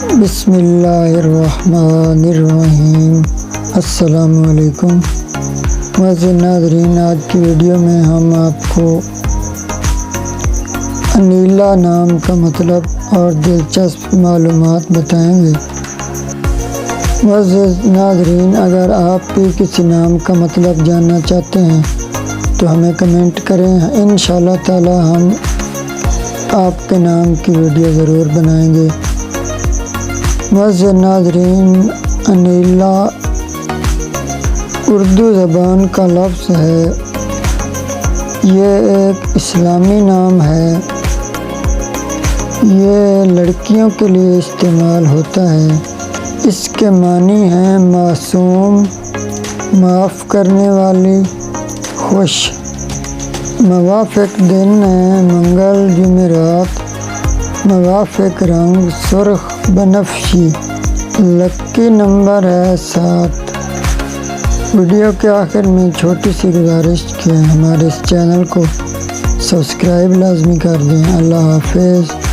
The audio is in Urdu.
بسم اللہ الرحمن الرحیم۔ السلام علیکم معزز ناظرین، آج کی ویڈیو میں ہم آپ کو انیلا نام کا مطلب اور دلچسپ معلومات بتائیں گے۔ معزز ناظرین، اگر آپ بھی کسی نام کا مطلب جاننا چاہتے ہیں تو ہمیں کمنٹ کریں، انشاءاللہ تعالی ہم آپ کے نام کی ویڈیو ضرور بنائیں گے۔ معزز ناظرین، انیلا اردو زبان کا لفظ ہے۔ یہ ایک اسلامی نام ہے۔ یہ لڑکیوں کے لیے استعمال ہوتا ہے۔ اس کے معنی ہیں معصوم، معاف کرنے والی، خوش۔ موافق دن ہیں منگل، جمعرات۔ موافق رنگ سرخ بنفشی۔ لکی نمبر ہے 7۔ ویڈیو کے آخر میں چھوٹی سی گزارش کہ ہمارے اس چینل کو سبسکرائب لازمی کر دیں۔ اللہ حافظ۔